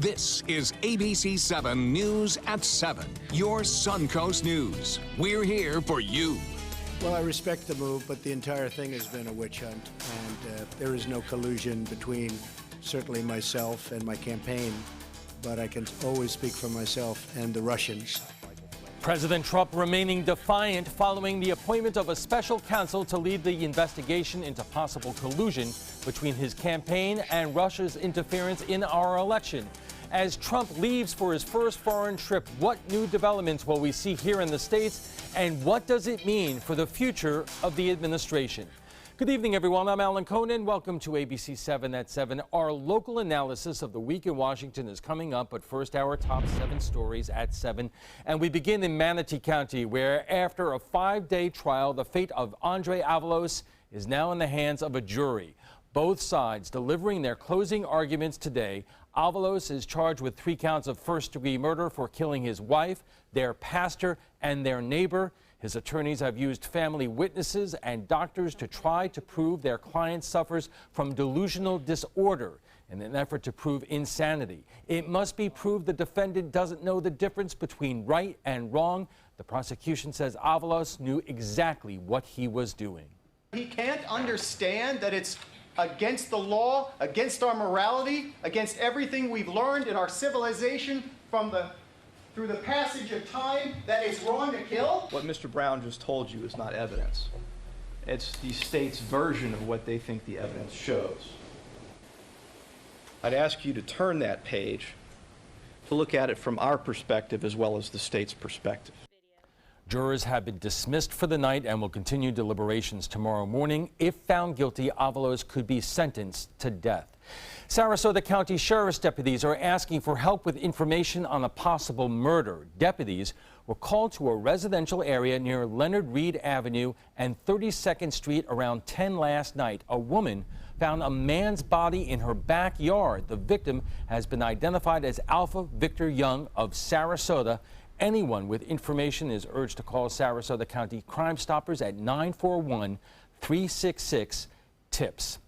This is ABC7 News at 7, your Suncoast News. We're here for you. Well, I respect the move, but the entire thing has been a witch hunt, and there is no collusion between certainly myself and my campaign, but I can always speak for myself and the Russians. President Trump remaining defiant following the appointment of a special counsel to lead the investigation into possible collusion between his campaign and Russia's interference in our election. As Trump leaves for his first foreign trip, what new developments will we see here in the States, and what does it mean for the future of the administration? Good evening, everyone. I'm Alan Conan. Welcome to ABC7 at 7. Our local analysis of the week in Washington is coming up, but first, our top 7 stories at 7. And we begin in Manatee County, where after a 5-day trial, the fate of Andre Avalos is now in the hands of a jury. Both sides delivering their closing arguments today. Avalos is charged with 3 counts of first-degree murder for killing his wife, their pastor, and their neighbor. His attorneys have used family witnesses and doctors to try to prove their client suffers from delusional disorder in an effort to prove insanity. It must be proved the defendant doesn't know the difference between right and wrong. The prosecution says Avalos knew exactly what he was doing. He can't understand that it's against the law, against our morality, against everything we've learned in our civilization through the passage of time, that it's wrong to kill. What Mr. Brown just told you is not evidence. It's the state's version of what they think the evidence shows. I'd ask you to turn that page to look at it from our perspective as well as the state's perspective. Jurors have been dismissed for the night and will continue deliberations tomorrow morning. If found guilty, Avalos could be sentenced to death. Sarasota County Sheriff's deputies are asking for help with information on a possible murder. Deputies were called to a residential area near Leonard Reed Avenue and 32nd Street around 10 last night. A woman found a man's body in her backyard. The victim has been identified as Alpha Victor Young of Sarasota. Anyone with information is urged to call Sarasota County Crime Stoppers at 941-366-TIPS.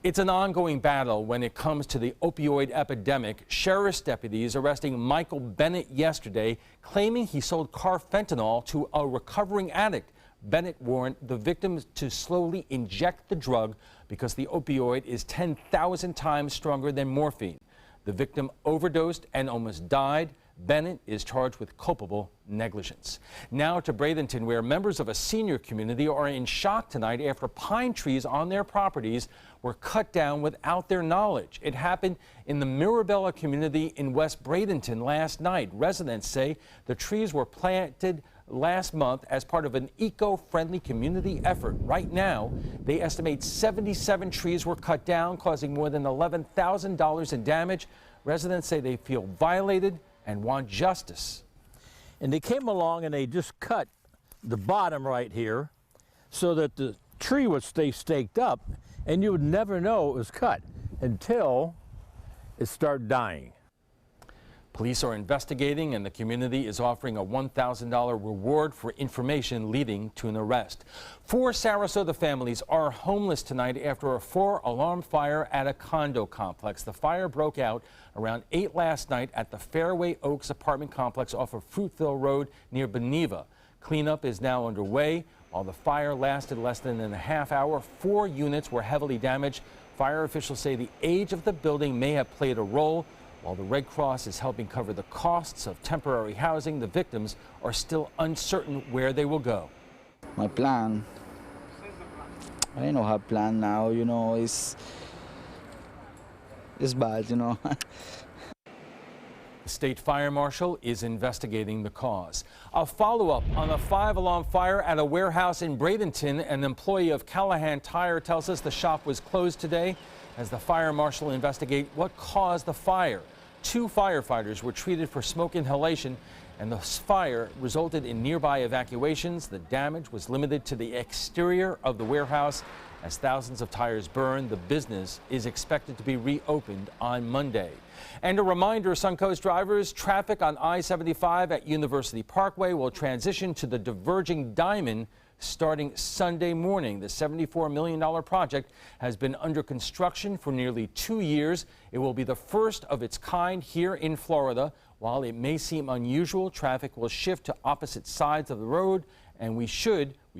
It's an ongoing battle when it comes to the opioid epidemic. Sheriff's deputies arresting Michael Bennett yesterday, claiming he sold carfentanil to a recovering addict. Bennett warned the victims to slowly inject the drug because the opioid is 10,000 times stronger than morphine. The victim overdosed and almost died. Bennett is charged with culpable negligence. Now to Bradenton, where members of a senior community are in shock tonight after pine trees on their properties were cut down without their knowledge. It happened in the Mirabella community in West Bradenton last night. Residents say the trees were planted last month as part of an eco-friendly community effort. Right now, they estimate 77 trees were cut down, causing more than $11,000 in damage. Residents say they feel violated and want justice. And they came along and they just cut the bottom right here so that the tree would stay staked up, and you would never know it was cut until it started dying. Police are investigating, and the community is offering a $1,000 reward for information leading to an arrest. 4 Sarasota families are homeless tonight after a 4-alarm fire at a condo complex. The fire broke out around 8 last night at the Fairway Oaks apartment complex off of Fruitville Road near Beneva. Cleanup is now underway. While the fire lasted less than a half hour, 4 units were heavily damaged. Fire officials say the age of the building may have played a role. While the Red Cross is helping cover the costs of temporary housing, the victims are still uncertain where they will go. My plan, I don't know how plan now, you know, it's bad, you know. The state fire marshal is investigating the cause. A follow-up on a 5-alarm fire at a warehouse in Bradenton. An employee of Callahan Tire tells us the shop was closed today as the fire marshal investigates what caused the fire. 2 firefighters were treated for smoke inhalation, and the fire resulted in nearby evacuations. The damage was limited to the exterior of the warehouse. As thousands of tires burned, the business is expected to be reopened on Monday. And a reminder, Suncoast drivers, traffic on I-75 at University Parkway will transition to the diverging diamond starting Sunday morning. The $74 million project has been under construction for nearly 2 years. It will be the first of its kind here in Florida. While it may seem unusual, traffic will shift to opposite sides of the road, and we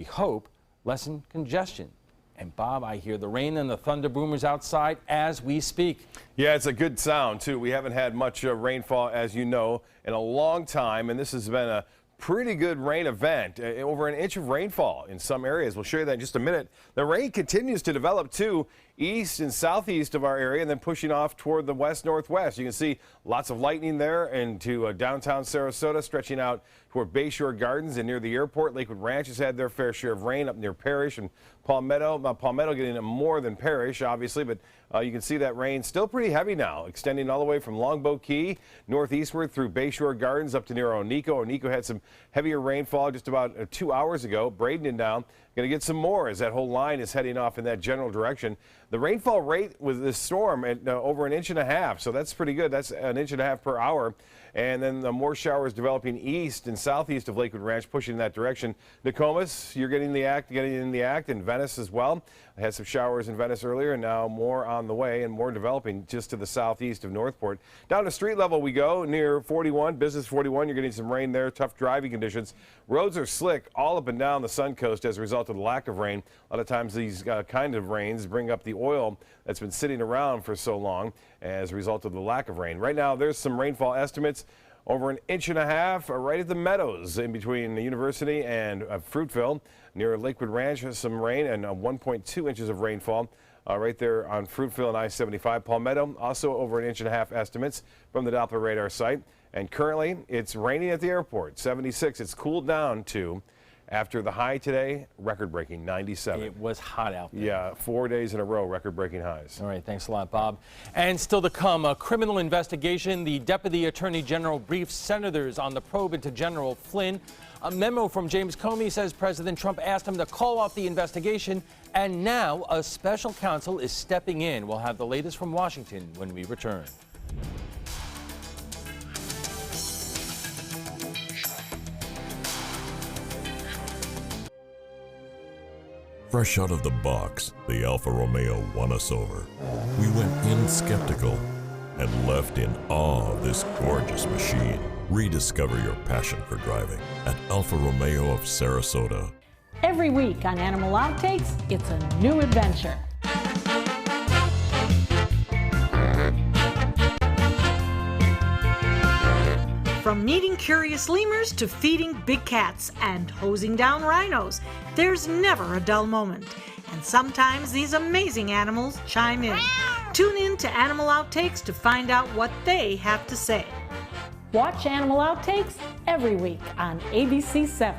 hope, lessen congestion. And Bob, I hear the rain and the thunder boomers outside as we speak. Yeah, it's a good sound, too. We haven't had much rainfall, as you know, in a long time, and this has been a pretty good rain event. Over an inch of rainfall in some areas. We'll show you that in just a minute. The rain continues to develop, too, east and southeast of our area, and then pushing off toward the west-northwest. You can see lots of lightning there into downtown Sarasota, stretching out toward Bayshore Gardens and near the airport. Lakewood Ranch has had their fair share of rain up near Parrish and Palmetto. Palmetto getting more than Parrish, obviously, but you can see that rain still pretty heavy now, extending all the way from Longboat Key northeastward through Bayshore Gardens up to near Oneiko. Oneiko had some heavier rainfall just about 2 hours ago. Braden now going to get some more as that whole line is heading off in that general direction. The rainfall rate with this storm at over an inch and a half, so that's pretty good. That's an inch and a half per hour. And then the more showers developing east and southeast of Lakewood Ranch, pushing in that direction. Nokomis, you're getting in the act, and Venice as well. I had some showers in Venice earlier, and now more on the way and more developing just to the southeast of Northport. Down to street level we go near 41, Business 41. You're getting some rain there, tough driving conditions. Roads are slick all up and down the Suncoast as a result of the lack of rain. A lot of times these kind of rains bring up the oil that's been sitting around for so long as a result of the lack of rain. Right now, there's some rainfall estimates. Over an inch and a half right at the Meadows in between the University and Fruitville. Near Lakewood Ranch, has some rain and 1.2 inches of rainfall right there on Fruitville and I-75. Palmetto, also over an inch and a half estimates from the Doppler radar site. And currently, it's raining at the airport, 76. It's cooled down to, after the high today, record-breaking 97. It was hot out there. Yeah, 4 days in a row, record-breaking highs. All right, thanks a lot, Bob. And still to come, a criminal investigation. The Deputy Attorney General briefs senators on the probe into General Flynn. A memo from James Comey says President Trump asked him to call off the investigation, and now a special counsel is stepping in. We'll have the latest from Washington when we return. Fresh out of the box, the Alfa Romeo won us over. We went in skeptical and left in awe of this gorgeous machine. Rediscover your passion for driving at Alfa Romeo of Sarasota. Every week on Animal Outtakes, it's a new adventure. From meeting curious lemurs to feeding big cats and hosing down rhinos, there's never a dull moment. And sometimes these amazing animals chime in. Tune in to Animal Outtakes to find out what they have to say. Watch Animal Outtakes every week on ABC7.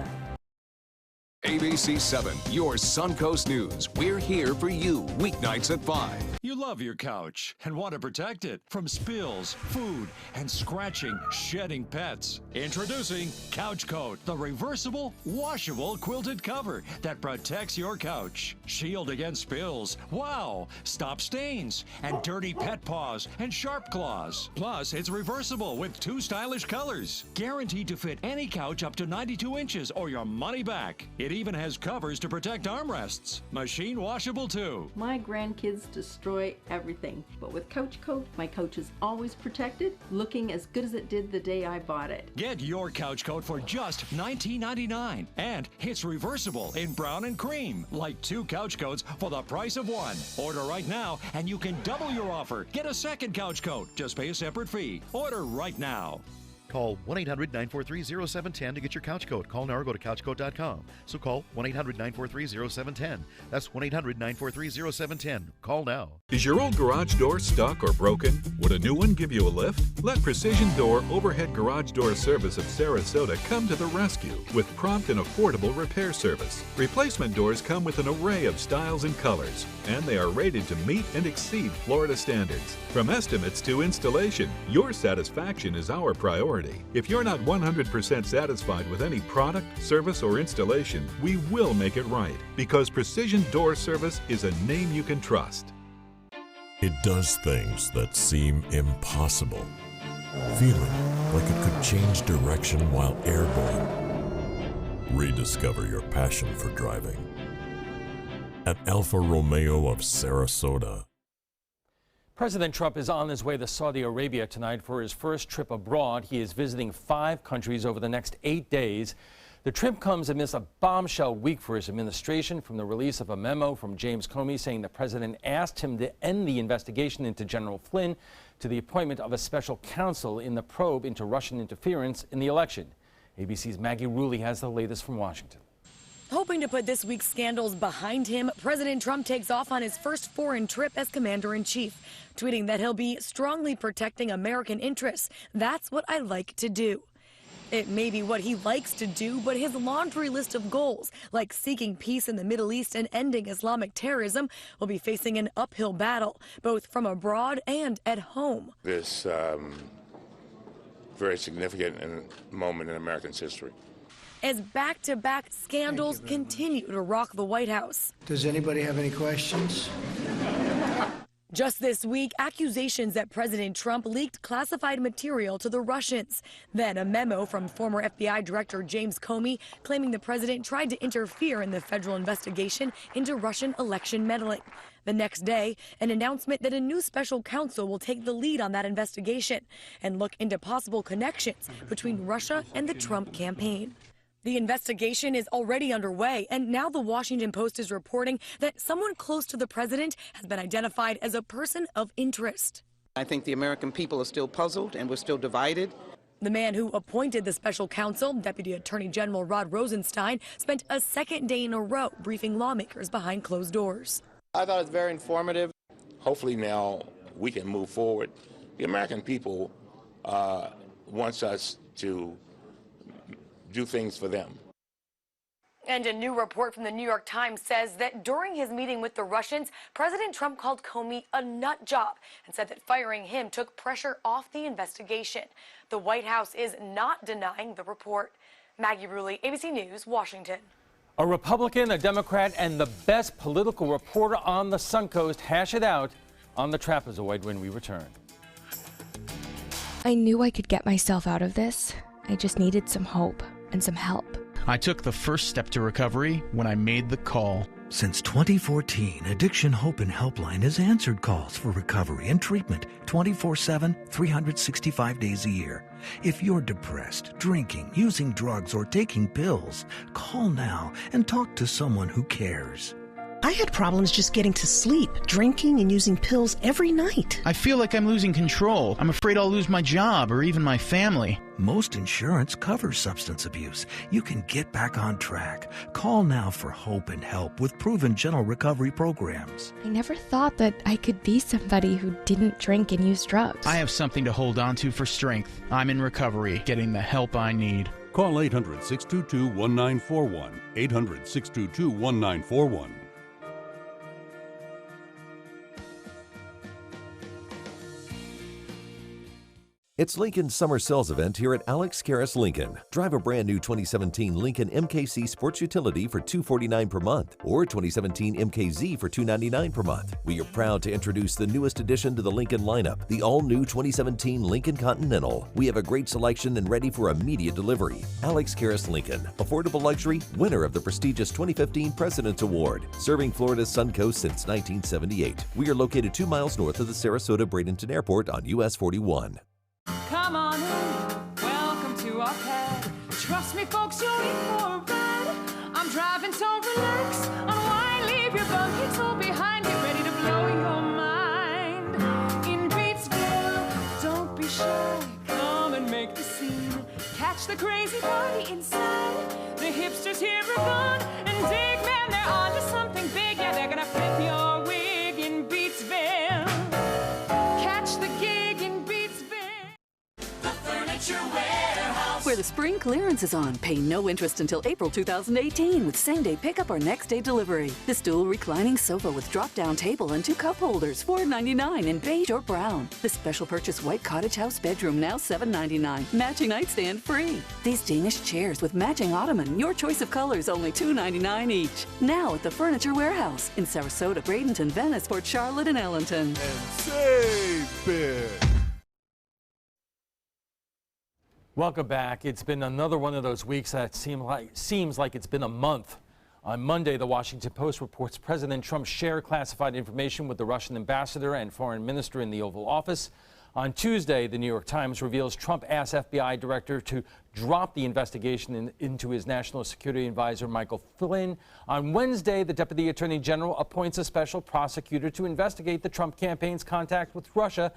ABC7, your Suncoast News. We're here for you weeknights at 5. You love your couch and want to protect it from spills, food, and scratching, shedding pets. Introducing Couch Coat, the reversible, washable quilted cover that protects your couch. Shield against spills, wow, stop stains, and dirty pet paws and sharp claws. Plus, it's reversible with 2 stylish colors. Guaranteed to fit any couch up to 92 inches or your money back. It even has covers to protect armrests. Machine washable too. My grandkids destroy everything, but with Couch Coat, my couch is always protected, looking as good as it did the day I bought it. Get your Couch Coat for just $19.99, and it's reversible in brown and cream, like 2 couch coats for the price of 1. Order right now, and you can double your offer. Get a second Couch Coat. Just pay a separate fee. Order right now. Call 1-800-943-0710 to get your couch coat. Call now or go to couchcoat.com. So call 1-800-943-0710. That's 1-800-943-0710. Call now. Is your old garage door stuck or broken? Would a new one give you a lift? Let Precision Door Overhead Garage Door Service of Sarasota come to the rescue with prompt and affordable repair service. Replacement doors come with an array of styles and colors, and they are rated to meet and exceed Florida standards. From estimates to installation, your satisfaction is our priority. If you're not 100% satisfied with any product, service, or installation, we will make it right, because Precision Door Service is a name you can trust. It does things that seem impossible, feeling like it could change direction while airborne, Rediscover your passion for driving at Alfa Romeo of Sarasota. President Trump is on his way to Saudi Arabia tonight for his first trip abroad. He is visiting 5 countries over the next 8 days. The trip comes amidst a bombshell week for his administration, from the release of a memo from James Comey saying the president asked him to end the investigation into General Flynn, to the appointment of a special counsel in the probe into Russian interference in the election. ABC's Maggie Rulli has the latest from Washington. Hoping to put this week's scandals behind him, President Trump takes off on his first foreign trip as commander-in-chief, tweeting that he'll be strongly protecting American interests. That's what I like to do. It may be what he likes to do, but his laundry list of goals, like seeking peace in the Middle East and ending Islamic terrorism, will be facing an uphill battle, both from abroad and at home. This very significant moment in American history. As back-to-back scandals continue to rock the White House. Does anybody have any questions? Just this week, accusations that President Trump leaked classified material to the Russians. Then a memo from former FBI Director James Comey claiming the president tried to interfere in the federal investigation into Russian election meddling. The next day, an announcement that a new special counsel will take the lead on that investigation and look into possible connections between Russia and the Trump campaign. The investigation is already underway, and now the Washington Post is reporting that someone close to the president has been identified as a person of interest. I think the American people are still puzzled and we're still divided. The man who appointed the special counsel, Deputy Attorney General Rod Rosenstein, spent a second day in a row briefing lawmakers behind closed doors. I thought it was very informative. Hopefully now we can move forward. The American people wants us to do things for them. And a new report from the New York Times says that during his meeting with the Russians, President Trump called Comey a nut job and said that firing him took pressure off the investigation. The White House is not denying the report. Maggie Rulli, ABC News, Washington. A Republican, a Democrat, and the best political reporter on the Suncoast hash it out on the Trapezoid when we return. I knew I could get myself out of this. I just needed some hope and some help. I took the first step to recovery when I made the call. Since 2014, Addiction Hope and Helpline has answered calls for recovery and treatment 24/7, 365 days a year. If you're depressed, drinking, using drugs, or taking pills, call now and talk to someone who cares. I had problems just getting to sleep, drinking and using pills every night. I feel like I'm losing control. I'm afraid I'll lose my job or even my family. Most insurance covers substance abuse. You can get back on track. Call now for hope and help with proven gentle recovery programs. I never thought that I could be somebody who didn't drink and use drugs. I have something to hold on to for strength. I'm in recovery, getting the help I need. Call 800-622-1941. 800-622-1941. It's Lincoln's summer sales event here at Alex Karras Lincoln. Drive a brand new 2017 Lincoln MKC Sports Utility for $249 per month or 2017 MKZ for $299 per month. We are proud to introduce the newest addition to the Lincoln lineup, the all-new 2017 Lincoln Continental. We have a great selection and ready for immediate delivery. Alex Karras Lincoln, affordable luxury, winner of the prestigious 2015 President's Award, serving Florida's Suncoast since 1978. We are located 2 miles north of the Sarasota-Bradenton Airport on US 41. Come on in, welcome to our pad. Trust me, folks, you're in for a ride. I'm driving, so relax. Unwind, leave your buckets all behind. Get ready to blow your mind. In Batesville, don't be shy. Come and make the scene. Catch the crazy party inside. The hipsters here are gone and dig, man, they're on to something big. Yeah, they're gonna flip your wig in Batesville. Catch the gig in where the spring clearance is on. Pay no interest until April 2018 with same-day pickup or next-day delivery. This dual reclining sofa with drop-down table and 2 cup holders, $4.99 in beige or brown. The special purchase white cottage house bedroom, now $7.99. Matching nightstand free. These Danish chairs with matching ottoman, your choice of colors, only $2.99 each. Now at the Furniture Warehouse in Sarasota, Bradenton, Venice, Port Charlotte, and Ellenton. And save big. Welcome back. It's been another one of those weeks that seems like it's been a month. On Monday, the Washington Post reports President Trump shared classified information with the Russian ambassador and foreign minister in the Oval Office. On Tuesday, the New York Times reveals Trump asked FBI director to drop the investigation into his national security advisor, Michael Flynn. On Wednesday, the Deputy Attorney General appoints a special prosecutor to investigate the Trump campaign's contact with Russia.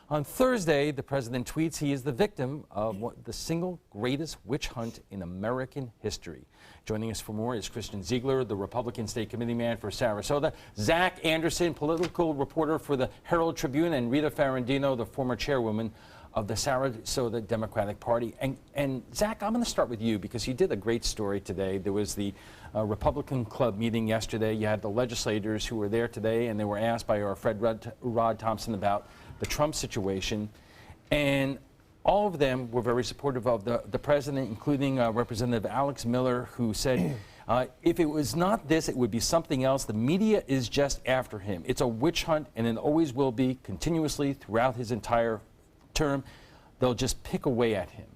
On Thursday, the president tweets he is the victim of the single greatest witch hunt in American history. Joining us for more is Christian Ziegler, the Republican State Committee man for Sarasota, Zach Anderson, political reporter for the Herald Tribune, and Rita Ferrandino, the former chairwoman of the Sarasota Democratic Party. And Zach, I'm going to start with you because you did a great story today. There was the Republican Club meeting yesterday. You had the legislators who were there today, and they were asked by our Fred Rod Thompson about the Trump situation. And all of them were very supportive of the president, including Representative Alex Miller, who said, if it was not this, it would be something else. The media is just after him. It's a witch hunt, and it always will be continuously throughout his entire term. They'll just pick away at him.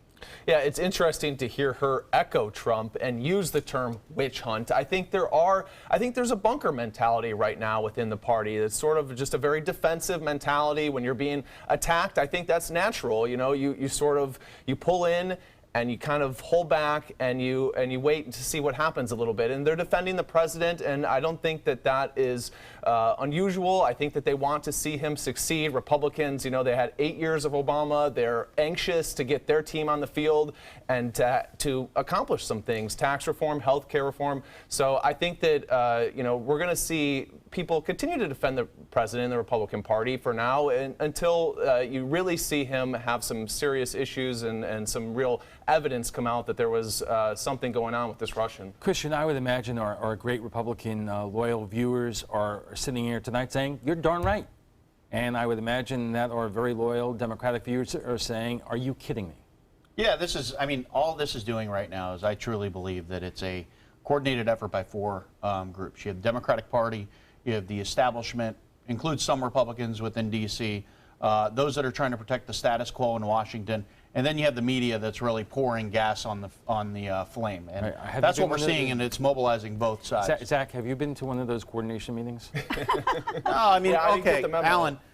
Yeah, it's interesting to hear her echo Trump and use the term witch hunt. I think there's a bunker mentality right now within the party. It's sort of just a very defensive mentality when you're being attacked. I think that's natural. You know, you pull in and you kind of hold back and you wait to see what happens a little bit. And they're defending the president, and I don't think that is unusual. I think that they want to see him succeed. Republicans, you know, they had 8 years of Obama. They're anxious to get their team on the field and to accomplish some things, tax reform, health care reform. So I think that, you know, we're going to see people continue to defend the president in the Republican Party for now until you really see him have some serious issues and some real evidence come out that there was something going on with this Russian. Christian, I would imagine our great Republican loyal viewers are sitting here tonight saying, you're darn right. And I would imagine that our very loyal Democratic viewers are saying, are you kidding me? Yeah, all this is doing right now is I truly believe that it's a coordinated effort by four groups. You have the Democratic Party, you have the establishment, includes some Republicans within D.C., those that are trying to protect the status quo in Washington, and then you have the media that's really pouring gas on the flame. And that's what we're seeing, and it's mobilizing both sides. Zach, have you been to one of those coordination meetings? No, I mean, yeah, okay,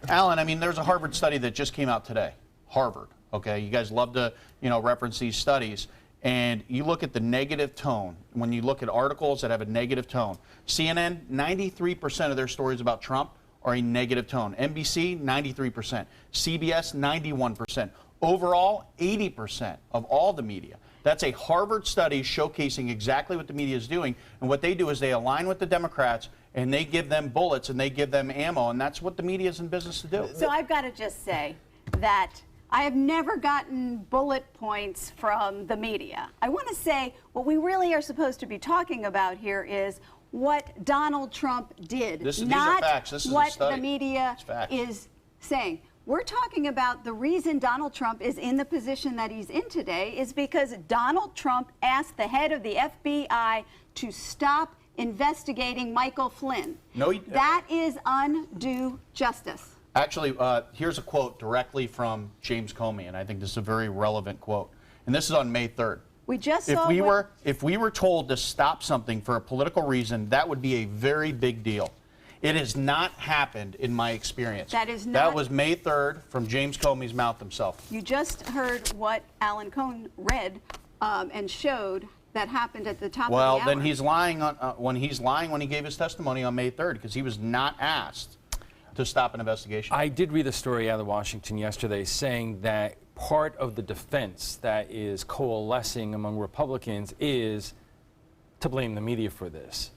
Alan, I mean, there's a Harvard study that just came out today. Harvard, okay? You guys love to, you know, reference these studies. And you look at the negative tone, when you look at articles that have a negative tone. CNN, 93% of their stories about Trump are a negative tone. NBC, 93%. CBS, 91%. Overall, 80% of all the media. That's a Harvard study showcasing exactly what the media is doing. And what they do is they align with the Democrats and they give them bullets and they give them ammo. And that's what the media is in business to do. So I've got to just say that I have never gotten bullet points from the media. I want to say what we really are supposed to be talking about here is what Donald Trump did, these are not facts. This is what a study. The media is saying. We're talking about the reason Donald Trump is in the position that he's in today is because Donald Trump asked the head of the FBI to stop investigating Michael Flynn. No, that is undue justice. Actually, here's a quote directly from James Comey, and I think this is a very relevant quote. And this is on May 3rd. We just saw if we were told to stop something for a political reason, that would be a very big deal. It has not happened in my experience. That is not. That was May 3rd from James Comey's mouth himself. You just heard what Alan Cohn read and showed that happened at the top of the hour. Well, then he's lying when he gave his testimony on May 3rd because he was not asked to stop an investigation. I did read a story out of Washington yesterday saying that part of the defense that is coalescing among Republicans is to blame the media for this.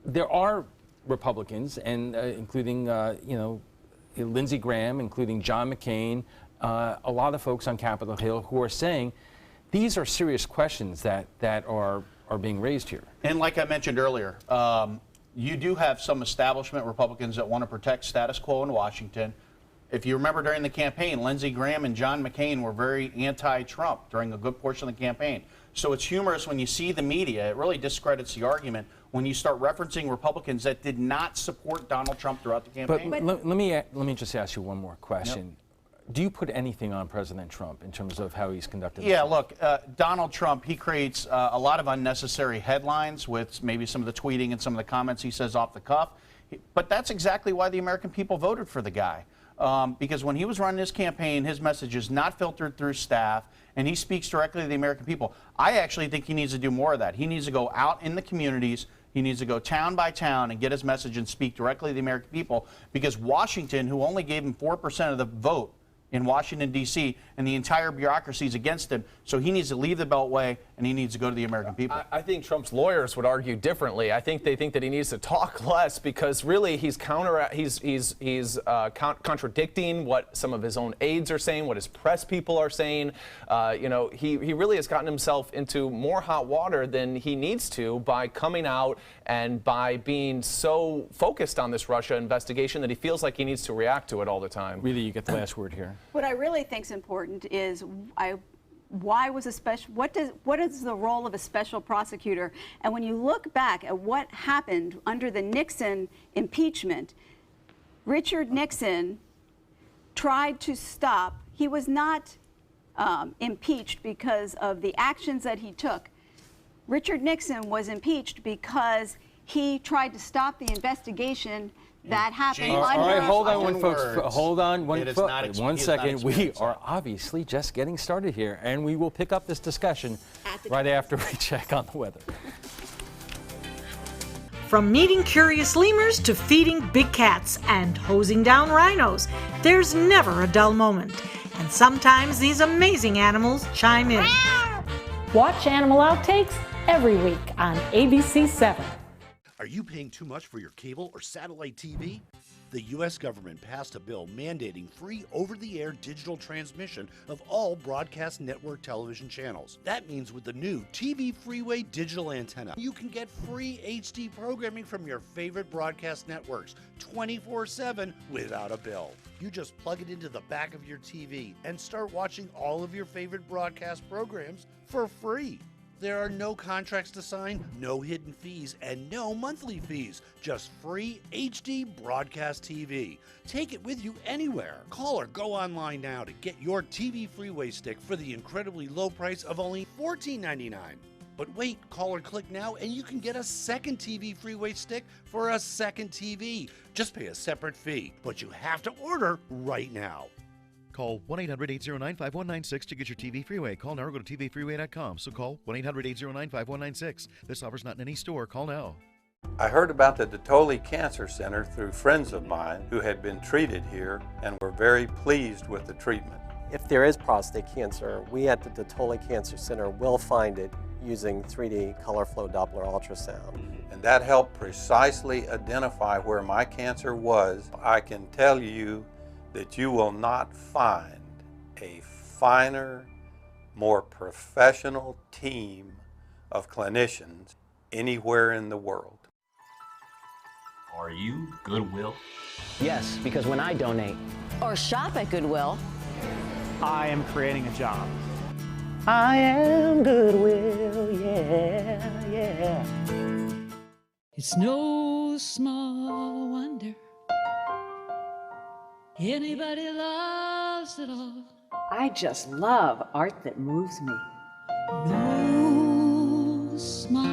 There are Republicans, and including you know, Lindsey Graham, including John McCain, a lot of folks on Capitol Hill who are saying these are serious questions that are being raised here. And like I mentioned earlier, you do have some establishment Republicans that want to protect status quo in Washington. If you remember during the campaign, Lindsey Graham and John McCain were very anti-Trump during a good portion of the campaign. So it's humorous when you see the media. It really discredits the argument when you start referencing Republicans that did not support Donald Trump throughout the campaign. But let me just ask you one more question. Yep. Do you put anything on President Trump in terms of how he's conducted himself? Look, Donald Trump, he creates a lot of unnecessary headlines with maybe some of the tweeting and some of the comments he says off the cuff. But that's exactly why the American people voted for the guy. Because when he was running his campaign, his message is not filtered through staff, and he speaks directly to the American people. I actually think he needs to do more of that. He needs to go out in the communities. He needs to go town by town and get his message and speak directly to the American people, because Washington, who only gave him 4% of the vote in Washington, D.C., and the entire bureaucracy is against him. So he needs to leave the Beltway, and he needs to go to the American people. I think Trump's lawyers would argue differently. I think they think that he needs to talk less, because really he's contradicting what some of his own aides are saying, what his press people are saying. He really has gotten himself into more hot water than he needs to by coming out and by being so focused on this Russia investigation that he feels like he needs to react to it all the time. Really, you get the last word here. What I really think is important is what is the role of a special prosecutor? And when you look back at what happened under the Nixon impeachment, Richard Nixon tried to stop. He was not impeached because of the actions that he took. Richard Nixon was impeached because he tried to stop the investigation that happened. All right, hold on, folks. Hold on one second. We are obviously just getting started here, and we will pick up this discussion right after we check on the weather. From meeting curious lemurs to feeding big cats and hosing down rhinos, there's never a dull moment. And sometimes these amazing animals chime in. Watch Animal Outtakes every week on ABC7. Are you paying too much for your cable or satellite TV? The U.S. government passed a bill mandating free over-the-air digital transmission of all broadcast network television channels. That means with the new TV Freeway digital antenna, you can get free HD programming from your favorite broadcast networks 24/7 without a bill. You just plug it into the back of your TV and start watching all of your favorite broadcast programs for free. There are no contracts to sign, no hidden fees, and no monthly fees. Just free HD broadcast TV. Take it with you anywhere. Call or go online now to get your TV Freeway stick for the incredibly low price of only $14.99. But wait, call or click now and you can get a second TV Freeway stick for a second TV. Just pay a separate fee, but you have to order right now. Call 1-800-809-5196 to get your TV Freeway. Call now or go to tvfreeway.com. So call 1-800-809-5196. This offer's not in any store. Call now. I heard about the Dotoli Cancer Center through friends of mine who had been treated here and were very pleased with the treatment. If there is prostate cancer, we at the Dotoli Cancer Center will find it using 3D color flow Doppler ultrasound. And that helped precisely identify where my cancer was. I can tell you that you will not find a finer, more professional team of clinicians anywhere in the world. Are you Goodwill? Yes, because when I donate or shop at Goodwill, I am creating a job. I am Goodwill, yeah, yeah. It's no small wonder anybody loves it all. I just love art that moves me. No small,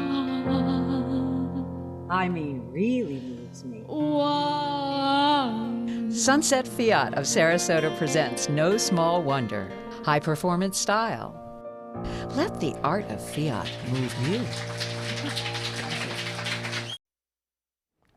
I mean really moves me. One. Sunset Fiat of Sarasota presents No Small Wonder. High performance style. Let the art of Fiat move you.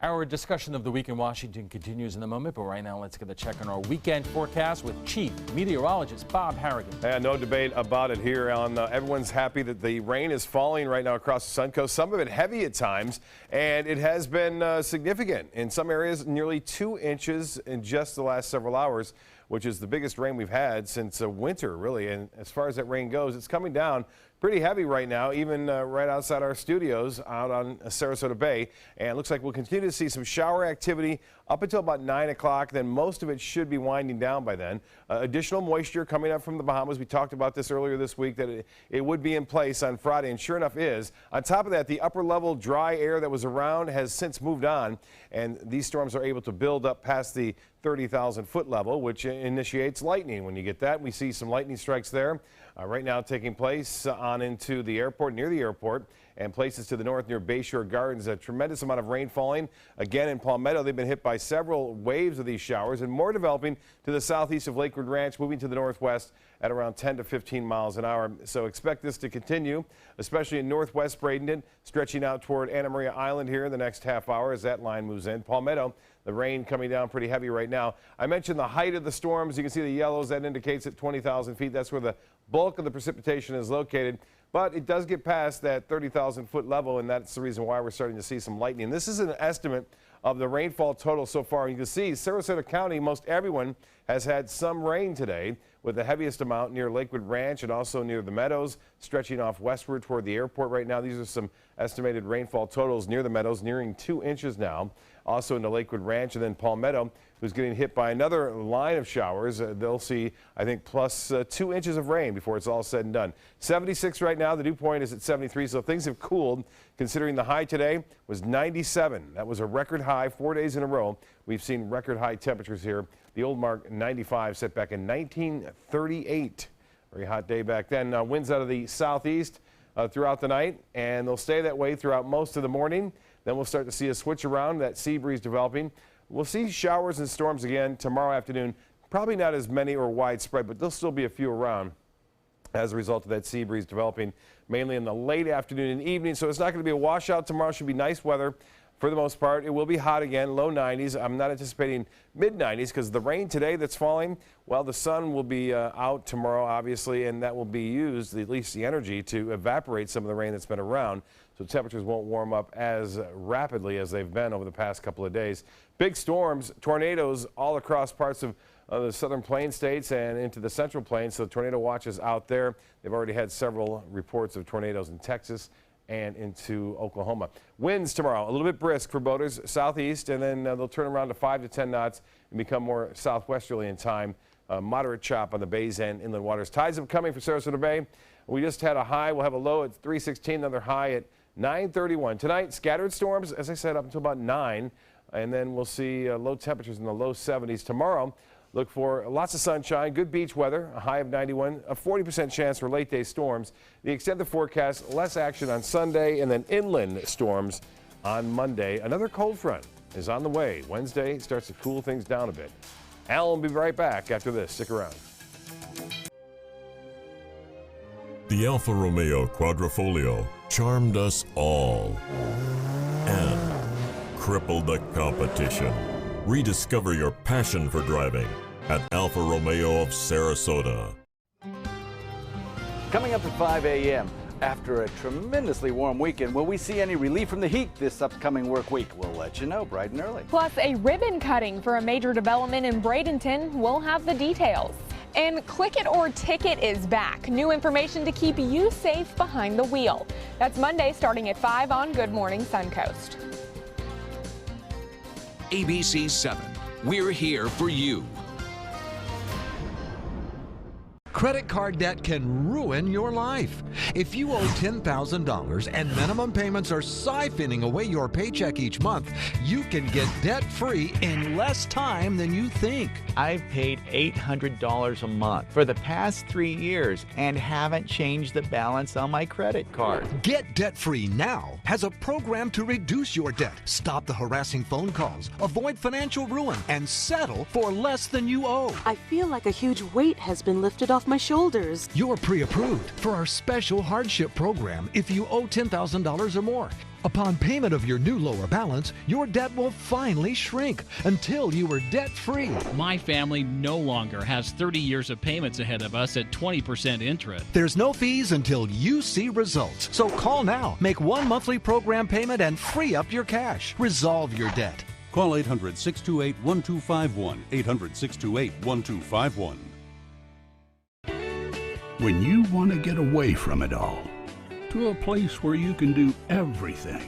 Our discussion of the week in Washington continues in a moment, but right now let's get a check on our weekend forecast with Chief Meteorologist Bob Harrigan. And no debate about it here. Everyone's happy that the rain is falling right now across the Suncoast. Some of it heavy at times, and it has been significant. In some areas, nearly 2 inches in just the last several hours, which is the biggest rain we've had since winter, really. And as far as that rain goes, it's coming down pretty heavy right now, even right outside our studios out on Sarasota Bay. And it looks like we'll continue to see some shower activity up until about 9 o'clock. Then most of it should be winding down by then. Additional moisture coming up from the Bahamas. We talked about this earlier this week, that it would be in place on Friday, and sure enough is. On top of that, the upper level dry air that was around has since moved on, and these storms are able to build up past the 30,000 foot level, which initiates lightning. When you get that, we see some lightning strikes there right now taking place on into the airport, near the airport, and places to the north near Bayshore Gardens. A tremendous amount of rain falling. Again, in Palmetto, they've been hit by several waves of these showers, and more developing to the southeast of Lakewood Ranch, moving to the northwest at around 10 to 15 miles an hour. So expect this to continue, especially in northwest Bradenton, stretching out toward Anna Maria Island here in the next half hour as that line moves in. Palmetto, the rain coming down pretty heavy right now. I mentioned the height of the storms. You can see the yellows. That indicates at 20,000 feet. That's where the bulk of the precipitation is located. But it does get past that 30,000 foot level, and that's the reason why we're starting to see some lightning. This is an estimate of the rainfall total so far. You can see Sarasota County, most everyone has had some rain today, with the heaviest amount near Lakewood Ranch and also near the Meadows, stretching off westward toward the airport right now. These are some estimated rainfall totals near the Meadows, nearing 2 inches now. Also into Lakewood Ranch, and then Palmetto, who's getting hit by another line of showers. They'll see, I think, plus 2 inches of rain before it's all said and done. 76 right now. The dew point is at 73, so things have cooled, considering the high today was 97. That was a record high 4 days in a row. We've seen record high temperatures here. The old mark 95 set back in 1938. Very hot day back then. Winds out of the southeast throughout the night, and they'll stay that way throughout most of the morning. Then we'll start to see a switch around, that sea breeze developing. We'll see showers and storms again tomorrow afternoon. Probably not as many or widespread, but there'll still be a few around as a result of that sea breeze developing, mainly in the late afternoon and evening. So it's not going to be a washout tomorrow. Should be nice weather for the most part. It will be hot again, low 90s. I'm not anticipating mid-90s because the rain today that's falling, well, the sun will be out tomorrow, obviously, and that will be used, at least the energy, to evaporate some of the rain that's been around. So temperatures won't warm up as rapidly as they've been over the past couple of days. Big storms, tornadoes all across parts of the southern plain states and into the central plains. So tornado watch is out there. They've already had several reports of tornadoes in Texas and into Oklahoma. Winds tomorrow, a little bit brisk for boaters southeast, and then they'll turn around to 5 to 10 knots and become more southwesterly in time. Moderate chop on the bays and inland waters. Tides upcoming for Sarasota Bay. We just had a high. We'll have a low at 316, another high at 931. Tonight, scattered storms, as I said, up until about 9, and then we'll see low temperatures in the low 70s. Tomorrow, look for lots of sunshine, good beach weather, a high of 91, a 40% chance for late day storms. The extended forecast, less action on Sunday, and then inland storms on Monday. Another cold front is on the way. Wednesday starts to cool things down a bit. Alan will be right back after this. Stick around. The Alfa Romeo Quadrifoglio charmed us all and crippled the competition. Rediscover your passion for driving at Alfa Romeo of Sarasota. Coming up at 5 a.m. After a tremendously warm weekend, will we see any relief from the heat this upcoming work week? We'll let you know bright and early. Plus, a ribbon cutting for a major development in Bradenton. We'll have the details. And Click It or Ticket is back. New information to keep you safe behind the wheel. That's Monday starting at 5 on Good Morning Suncoast. ABC7, we're here for you. Credit card debt can ruin your life. If you owe $10,000 and minimum payments are siphoning away your paycheck each month, you can get debt-free in less time than you think. I've paid $800 a month for the past 3 years and haven't changed the balance on my credit card. Get debt-free now has a program to reduce your debt, stop the harassing phone calls, avoid financial ruin, and settle for less than you owe. I feel like a huge weight has been lifted off my shoulders. You're pre-approved for our special hardship program if you owe $10,000 or more. Upon payment of your new lower balance, your debt will finally shrink until you are debt-free. My family no longer has 30 years of payments ahead of us at 20% interest. There's no fees until you see results. So call now, make one monthly program payment, and free up your cash. Resolve your debt. Call 800-628-1251, 800-628-1251. When you want to get away from it all, to a place where you can do everything,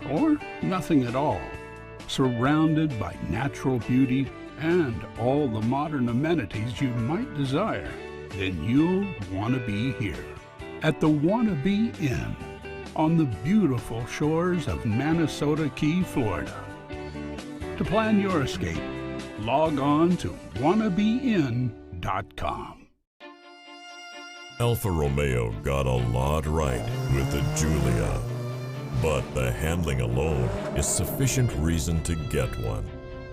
or nothing at all, surrounded by natural beauty and all the modern amenities you might desire, then you'll want to be here at the Wannabe Inn on the beautiful shores of Manasota Key, Florida. To plan your escape, Log on to wannabein.com. Alfa Romeo got a lot right with the Giulia, but the handling alone is sufficient reason to get one.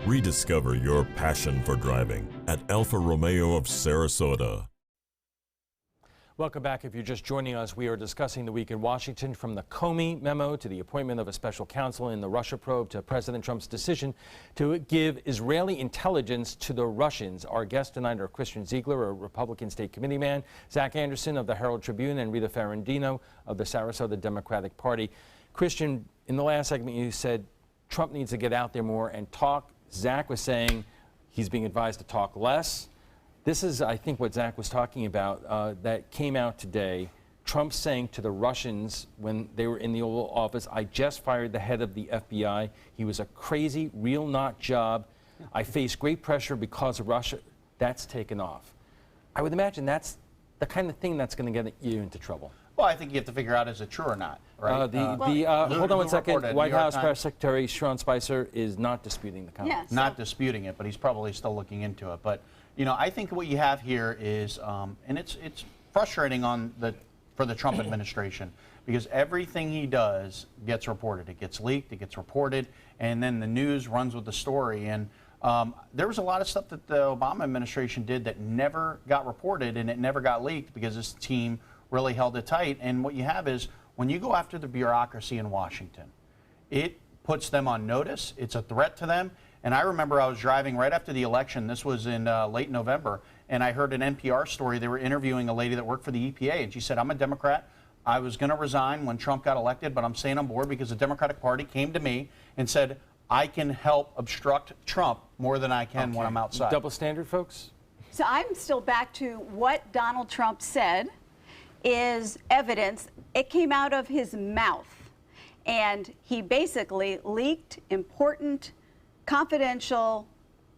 Rediscover your passion for driving at Alfa Romeo of Sarasota. Welcome back. If you're just joining us, we are discussing the week in Washington, from the Comey memo to the appointment of a special counsel in the Russia probe to President Trump's decision to give Israeli intelligence to the Russians. Our guests tonight are Christian Ziegler, a Republican state committee man, Zach Anderson of the Herald Tribune, and Rita Ferrandino of the Sarasota Democratic Party. Christian, in the last segment you said Trump needs to get out there more and talk. Zach was saying he's being advised to talk less. This is, I think, what Zach was talking about that came out today. Trump saying to the Russians when they were in the Oval Office, I just fired the head of the FBI. He was a crazy, real nut job. I face great pressure because of Russia. That's taken off. I would imagine that's the kind of thing that's going to get you into trouble. Well, I think you have to figure out, is it true or not, right? Hold on one second. White House Press Secretary Sean Spicer is not disputing the comment. Yes. Not disputing it, but he's probably still looking into it. But, you know, I think what you have here is, and it's frustrating for the Trump administration, because everything he does gets reported. It gets leaked, it gets reported, and then the news runs with the story. And there was a lot of stuff that the Obama administration did that never got reported, and it never got leaked because this team really held it tight. And what you have is, when you go after the bureaucracy in Washington, it puts them on notice. It's a threat to them. And I remember I was driving right after the election. This was in late November, and I heard an NPR story. They were interviewing a lady that worked for the EPA, and she said, I'm a Democrat. I was going to resign when Trump got elected, but I'm staying on board because the Democratic Party came to me and said, I can help obstruct Trump more than I can when I'm outside. Double standard, folks? So I'm still back to what Donald Trump said is evidence. It came out of his mouth, and he basically leaked important confidential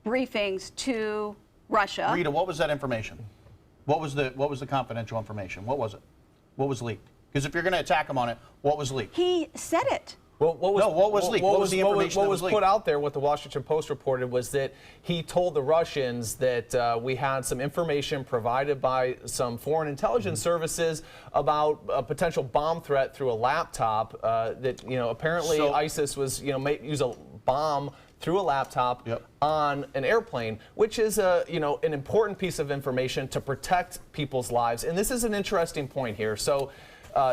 briefings to Russia. Rita, what was that information? What was the confidential information? What was it? What was leaked? Because if you're going to attack him on it, what was leaked? He said it. Well, what was leaked? What was the information what that was leaked? put out there, what the Washington Post reported, was that he told the Russians that we had some information provided by some foreign intelligence services about a potential bomb threat through a laptop, that, you know, apparently ISIS was, you know, use a bomb through a laptop on an airplane, which is you know, an important piece of information to protect people's lives. And this is an interesting point here. So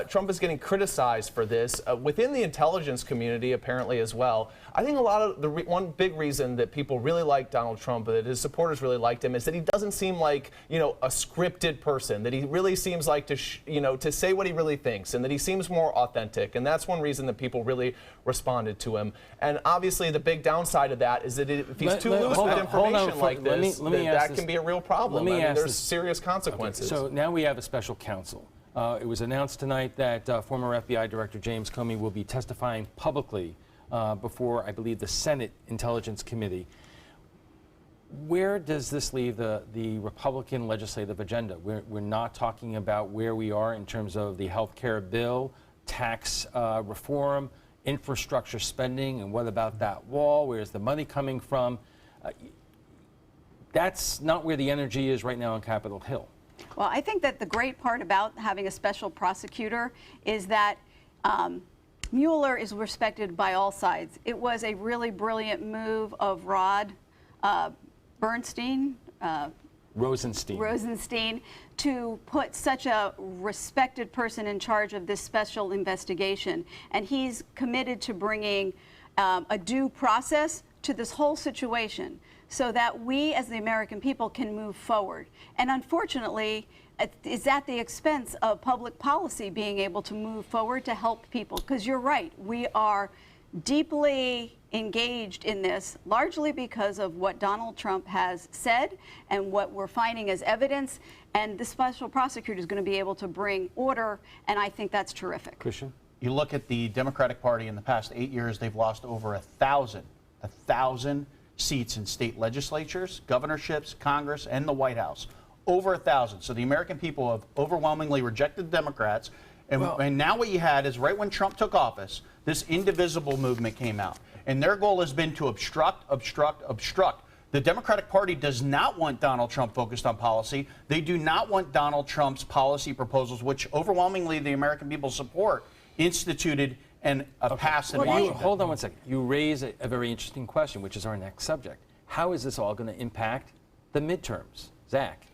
Trump is getting criticized for this within the intelligence community, apparently, as well. I think a lot of one big reason that people really like Donald Trump, that his supporters really liked him, is that he doesn't seem like, you know, a scripted person. That he really seems like to say what he really thinks, and that he seems more authentic. And that's one reason that people really responded to him. And obviously, the big downside of that is that if he's too loose with information like this, that can be a real problem. I mean, there's serious consequences. Okay, so now we have a special counsel. It was announced tonight that former FBI Director James Comey will be testifying publicly before, I believe, the Senate Intelligence Committee. Where does this leave the Republican legislative agenda? We're not talking about where we are in terms of the health care bill, tax reform, infrastructure spending, and what about that wall? Where's the money coming from? That's not where the energy is right now on Capitol Hill. Well, I think that the great part about having a special prosecutor is that Mueller is respected by all sides. It was a really brilliant move of Rod Rosenstein to put such a respected person in charge of this special investigation. And he's committed to bringing a due process to this whole situation, so that we as the American people can move forward. And unfortunately, it's at the expense of public policy being able to move forward to help people. Because you're right, we are deeply engaged in this, largely because of what Donald Trump has said and what we're finding as evidence. And the special prosecutor is going to be able to bring order, and I think that's terrific. Christian? You look at the Democratic Party in the past 8 years, they've lost over 1,000 seats in state legislatures, governorships, Congress, and the White House. Over 1,000. So the American people have overwhelmingly rejected the Democrats. And now what you had is, right when Trump took office, this indivisible movement came out. And their goal has been to obstruct The Democratic Party does not want Donald Trump focused on policy. They do not want Donald Trump's policy proposals, which overwhelmingly the American people support, instituted and passed and wanted. Hold on one second. You raise a very interesting question, which is our next subject. How is this all going to impact the midterms? Zach.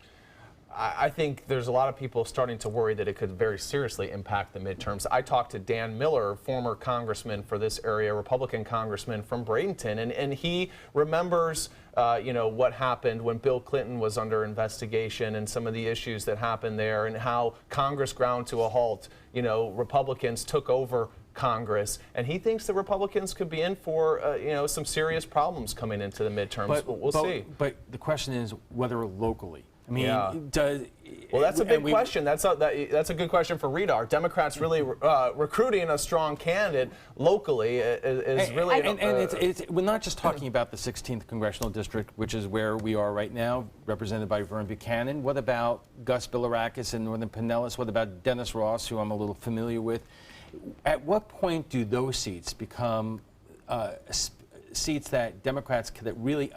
I think there's a lot of people starting to worry that it could very seriously impact the midterms. I talked to Dan Miller, former congressman for this area, Republican congressman from Bradenton, and he remembers what happened when Bill Clinton was under investigation and some of the issues that happened there and how Congress ground to a halt. Republicans took over Congress, and he thinks the Republicans could be in for some serious problems coming into the midterms. We'll see. But the question is whether locally. I mean, well, that's a big question. That's a good question for Radar. Democrats really recruiting a strong candidate locally is really. We're not just talking about the 16th congressional district, which is where we are right now, represented by Vern Buchanan. What about Gus Bilirakis in Northern Pinellas? What about Dennis Ross, who I'm a little familiar with? At what point do those seats become seats that Democrats that really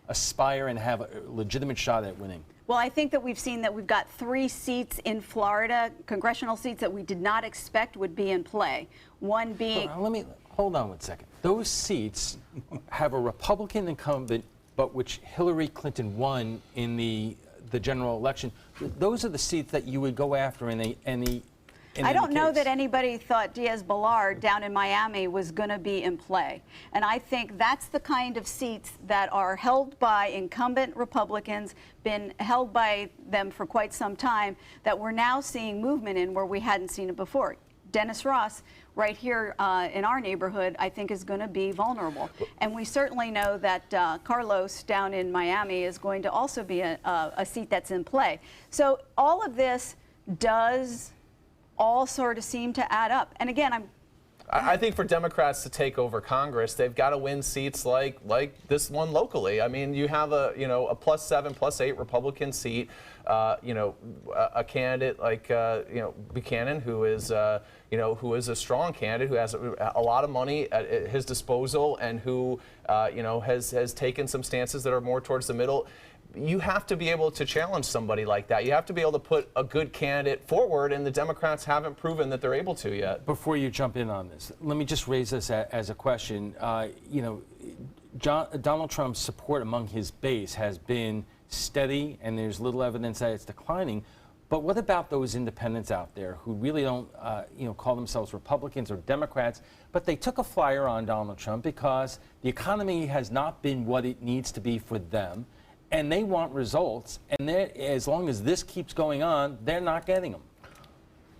aspire and have a legitimate shot at winning? Well, I think that we've seen that we've got 3 seats in Florida, congressional seats that we did not expect would be in play. One being... Hold on one second. Those seats have a Republican incumbent, but which Hillary Clinton won in the general election. Those are the seats that you would go after in any I don't know that anybody thought Diaz-Balart down in Miami was going to be in play. And I think that's the kind of seats that are held by incumbent Republicans, been held by them for quite some time, that we're now seeing movement in where we hadn't seen it before. Dennis Ross, right here in our neighborhood, I think is going to be vulnerable. And we certainly know that Carlos down in Miami is going to also be a seat that's in play. So all of this does all sort of seem to add up. And again, I think for Democrats to take over Congress, they've got to win seats like this one locally. I mean, you have a +7, +8 Republican seat. A candidate like Buchanan, who is a strong candidate, who has a lot of money at his disposal, and who has taken some stances that are more towards the middle. You have to be able to challenge somebody like that. You have to be able to put a good candidate forward, and the Democrats haven't proven that they're able to yet. Before you jump in on this, let me just raise this as a question. Donald Trump's support among his base has been steady, and there's little evidence that it's declining. But what about those independents out there who really don't, call themselves Republicans or Democrats, but they took a flyer on Donald Trump because the economy has not been what it needs to be for them, and they want results, and as long as this keeps going on, they're not getting them.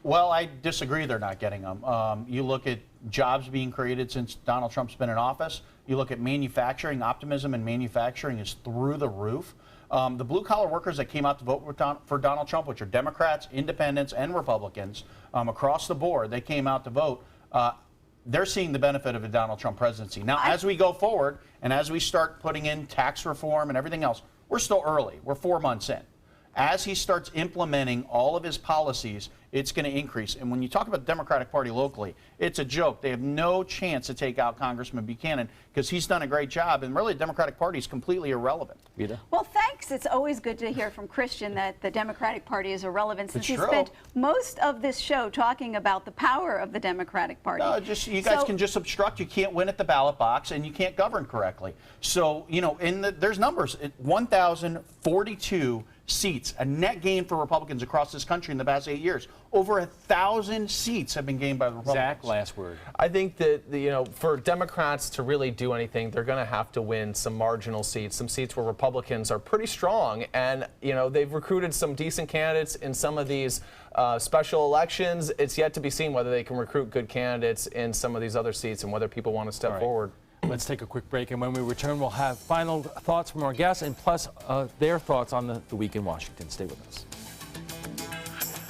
Well, I disagree they're not getting them. You look at jobs being created since Donald Trump's been in office. You look at manufacturing, optimism in manufacturing is through the roof. The blue-collar workers that came out to vote for Donald Trump, which are Democrats, independents, and Republicans, across the board, they came out to vote. They're seeing the benefit of a Donald Trump presidency. Now, as we go forward and as we start putting in tax reform and everything else, we're still early. We're 4 months in. As he starts implementing all of his policies, it's going to increase. And when you talk about the Democratic Party locally, it's a joke. They have no chance to take out Congressman Buchanan because he's done a great job. And really, the Democratic Party is completely irrelevant. Well, thanks. It's always good to hear from Christian that the Democratic Party is irrelevant, since he spent most of this show talking about the power of the Democratic Party. No, you guys can just obstruct. You can't win at the ballot box, and you can't govern correctly. So, there's numbers. 1,042 seats, a net gain for Republicans across this country in the past 8 years. Over 1,000 seats have been gained by the Republicans. Zach, last word. I think that for Democrats to really do anything, they're going to have to win some marginal seats, some seats where Republicans are pretty strong, and they've recruited some decent candidates in some of these special elections. It's yet to be seen whether they can recruit good candidates in some of these other seats and whether people want to step forward. Let's take a quick break, and when we return, we'll have final thoughts from our guests and plus their thoughts on the week in Washington. Stay with us.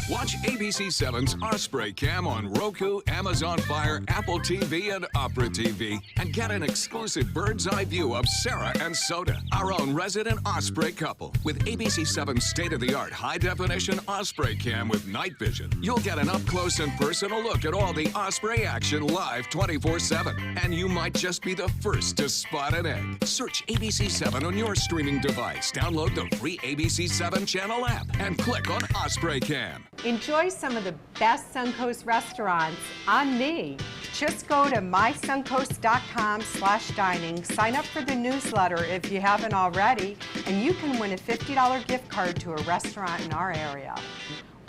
Watch ABC7's Osprey Cam on Roku, Amazon Fire, Apple TV, and Opera TV. And get an exclusive bird's eye view of Sarah and Soda, our own resident Osprey couple. With ABC7's state-of-the-art high-definition Osprey Cam with night vision, you'll get an up-close and personal look at all the Osprey action live 24/7. And you might just be the first to spot an egg. Search ABC7 on your streaming device. Download the free ABC7 channel app and click on Osprey Cam. Enjoy some of the best Suncoast restaurants on me. Just go to mysuncoast.com/dining, sign up for the newsletter if you haven't already, and you can win a $50 gift card to a restaurant in our area.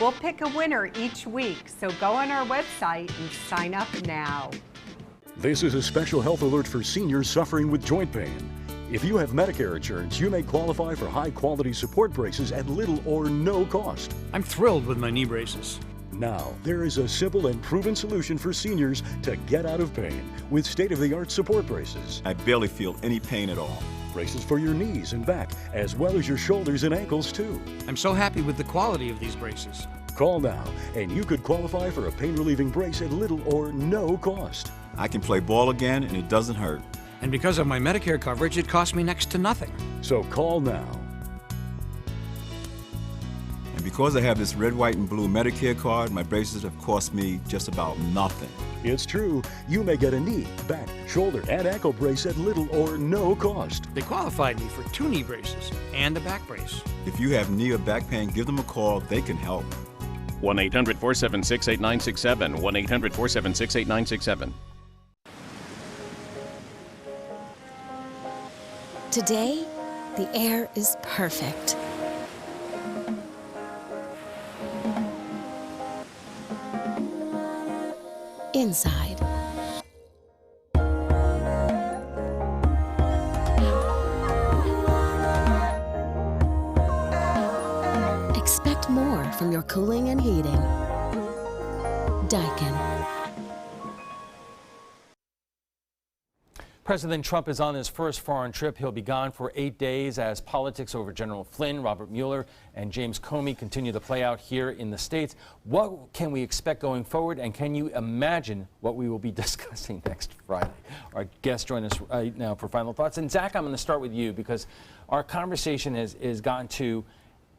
We'll pick a winner each week, so go on our website and sign up now. This is a special health alert for seniors suffering with joint pain. If you have Medicare insurance, you may qualify for high-quality support braces at little or no cost. I'm thrilled with my knee braces. Now, there is a simple and proven solution for seniors to get out of pain with state-of-the-art support braces. I barely feel any pain at all. Braces for your knees and back, as well as your shoulders and ankles, too. I'm so happy with the quality of these braces. Call now, and you could qualify for a pain-relieving brace at little or no cost. I can play ball again, and it doesn't hurt. And because of my Medicare coverage, it costs me next to nothing. So call now. And because I have this red, white, and blue Medicare card, my braces have cost me just about nothing. It's true. You may get a knee, back, shoulder, and ankle brace at little or no cost. They qualified me for 2 knee braces and a back brace. If you have knee or back pain, give them a call. They can help. 1-800-476-8967. 1-800-476-8967. Today, the air is perfect. Inside. Expect more from your cooling and heating. Daikin. President Trump is on his first foreign trip. He'll be gone for 8 days as politics over General Flynn, Robert Mueller, and James Comey continue to play out here in the States. What can we expect going forward, and can you imagine what we will be discussing next Friday? Our guests join us right now for final thoughts. And Zach, I'm going to start with you because our conversation has gotten to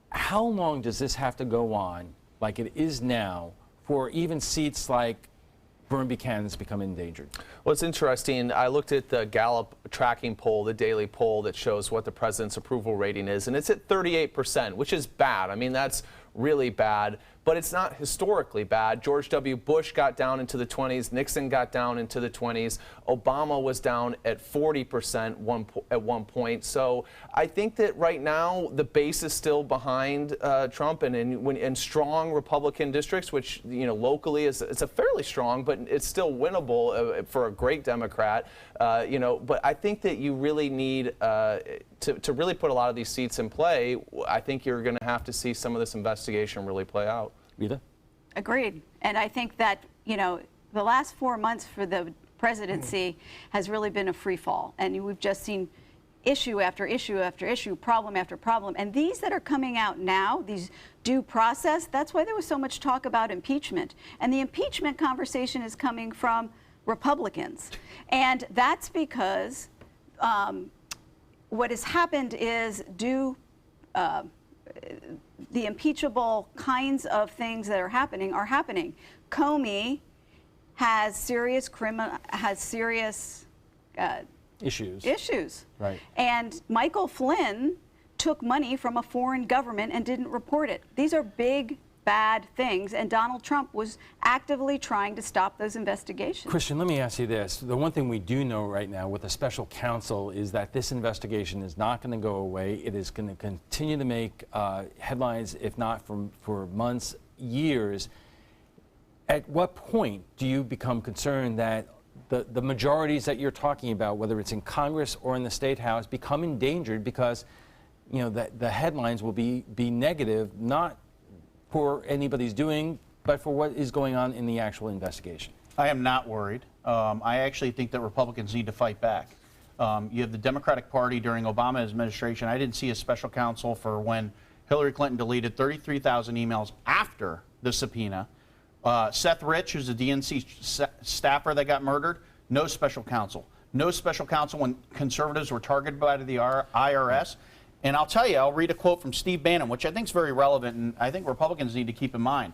how long does this have to go on, like it is now, for even seats like Vern Buchanan's become endangered? Well, it's interesting. I looked at the Gallup tracking poll, the daily poll that shows what the president's approval rating is, and it's at 38%, which is bad. I mean, that's really bad, but it's not historically bad. George W. Bush got down into the 20s. Nixon got down into the 20s. Obama was down at 40% at one point. So I think that right now the base is still behind Trump, and in strong Republican districts, which locally it's a fairly strong, but it's still winnable for a great Democrat. But I think that you really need to really put a lot of these seats in play. I think you're going to have to see some of this investigation really play out. Rita? Agreed. And I think that, the last 4 months for the presidency has really been a free fall. And we've just seen issue after issue after issue, problem after problem. And these that are coming out now, these due process, that's why there was so much talk about impeachment. And the impeachment conversation is coming from Republicans. And that's because what has happened is the impeachable kinds of things that are happening. Comey has serious issues. Right. And Michael Flynn took money from a foreign government and didn't report it. These are big, bad things, and Donald Trump was actively trying to stop those investigations. Christian, let me ask you this. The one thing we do know right now with the special counsel is that this investigation is not going to go away. It is going to continue to make headlines, if not for months, years. At what point do you become concerned that the majorities that you're talking about, whether it's in Congress or in the State House, become endangered because the headlines will be negative, not for anybody's doing, but for what is going on in the actual investigation? I am not worried. I actually think that Republicans need to fight back. You have the Democratic Party during Obama's administration. I didn't see a special counsel for when Hillary Clinton deleted 33,000 emails after the subpoena. Seth Rich, who's a DNC staffer that got murdered, no special counsel. No special counsel when conservatives were targeted by the IRS. And I'll tell you, I'll read a quote from Steve Bannon, which I think is very relevant, and I think Republicans need to keep in mind.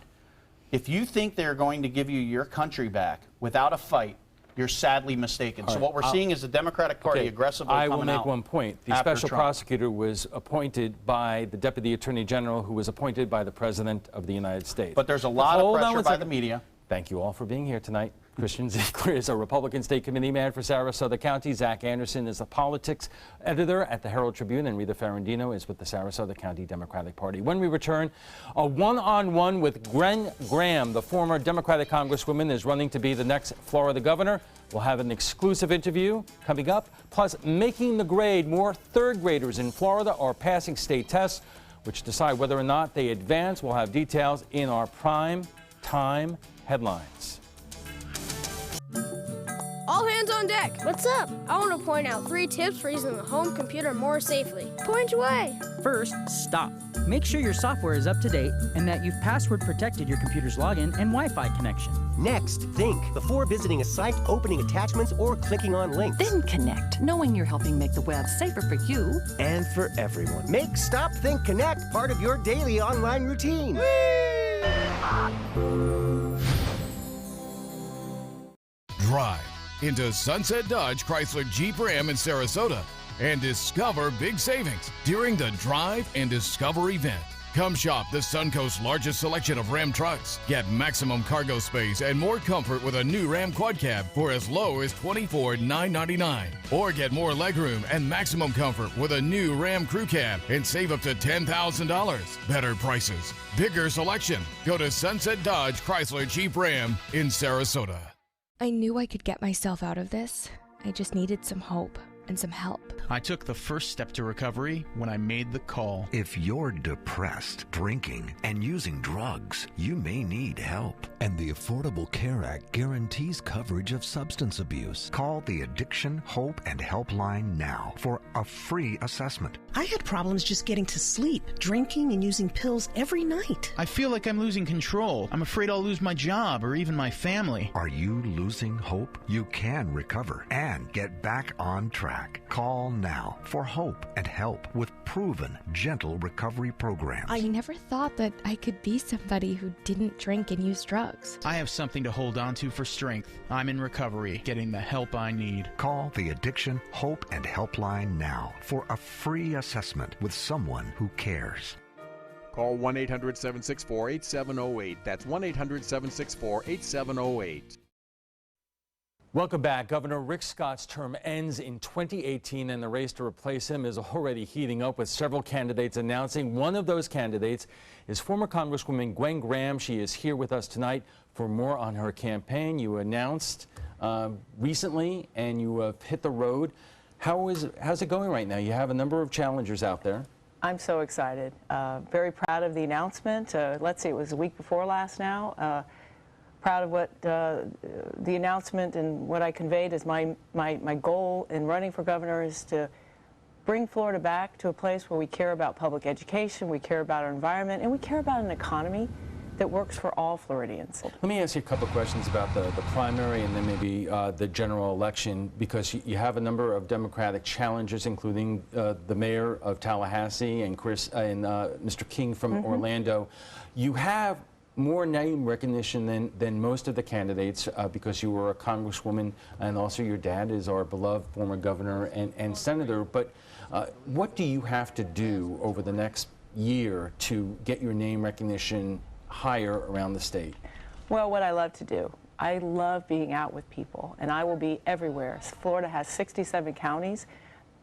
If you think they're going to give you your country back without a fight, you're sadly mistaken. So what we're seeing is the Democratic Party aggressively coming out. I will make one point. The special prosecutor was appointed by the Deputy Attorney General, who was appointed by the President of the United States. But there's a lot of pressure by the media. Thank you all for being here tonight. Christian Ziegler is a Republican State Committee man for Sarasota County. Zach Anderson is the politics editor at the Herald Tribune, and Rita Ferrandino is with the Sarasota County Democratic Party. When we return, a one-on-one with Gwen Graham, the former Democratic Congresswoman, is running to be the next Florida governor. We'll have an exclusive interview coming up, plus making the grade. More third graders in Florida are passing state tests, which decide whether or not they advance. We'll have details in our prime time headlines. All hands on deck. What's up? I want to point out 3 tips for using the home computer more safely. Point away. First, stop. Make sure your software is up to date and that you've password protected your computer's login and Wi-Fi connection. Next, think before visiting a site, opening attachments, or clicking on links. Then connect, knowing you're helping make the web safer for you and for everyone. Make Stop, Think, Connect part of your daily online routine. Drive into Sunset Dodge Chrysler Jeep Ram in Sarasota and discover big savings during the Drive and Discover event. Come shop the Suncoast's largest selection of Ram trucks. Get maximum cargo space and more comfort with a new Ram Quad Cab for as low as $24,999. Or get more legroom and maximum comfort with a new Ram Crew Cab and save up to $10,000. Better prices, bigger selection. Go to Sunset Dodge Chrysler Jeep Ram in Sarasota. I knew I could get myself out of this. I just needed some hope and some help. I took the first step to recovery when I made the call. If you're depressed, drinking, and using drugs, you may need help. And the Affordable Care Act guarantees coverage of substance abuse. Call the Addiction, Hope, and Helpline now for a free assessment. I had problems just getting to sleep, drinking and using pills every night. I feel like I'm losing control. I'm afraid I'll lose my job or even my family. Are you losing hope? You can recover and get back on track. Call now for hope and help with proven, gentle recovery programs. I never thought that I could be somebody who didn't drink and use drugs. I have something to hold on to for strength. I'm in recovery, getting the help I need. Call the Addiction, Hope, and Helpline now for a free assessment with someone who cares. Call 1-800-764-8708. That's 1-800-764-8708. Welcome back. Governor Rick Scott's term ends in 2018, and the race to replace him is already heating up with several candidates announcing. One of those candidates is former Congresswoman Gwen Graham. She is here with us tonight for more on her campaign. You announced recently, and you have hit the road. How's it going right now? You have a number of challengers out there. I'm so excited. Very proud of the announcement. Let's see, it was a week before last now. Proud of what the announcement and what I conveyed as my goal in running for governor is to bring Florida back to a place where we care about public education, we care about our environment, and we care about an economy that works for all Floridians. Let me ask you a couple of questions about the primary and then maybe the general election, because you have a number of Democratic challengers, including the mayor of Tallahassee and Mr. King from Orlando. You have more name recognition than most of the candidates because you were a congresswoman, and also your dad is our beloved former governor and senator. But what do you have to do over the next year to get your name recognition higher around the state? Well, what I love to do. I love being out with people, and I will be everywhere. Florida has 67 counties.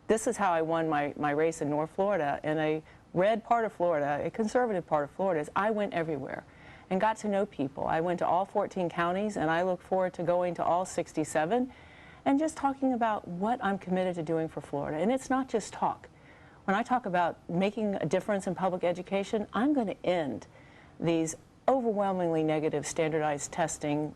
This is how I won my race in North Florida. In a red part of Florida, a conservative part of Florida, is I went everywhere and got to know people. I went to all 14 counties, and I look forward to going to all 67 and just talking about what I'm committed to doing for Florida. And it's not just talk. When I talk about making a difference in public education, I'm going to end these overwhelmingly negative standardized testing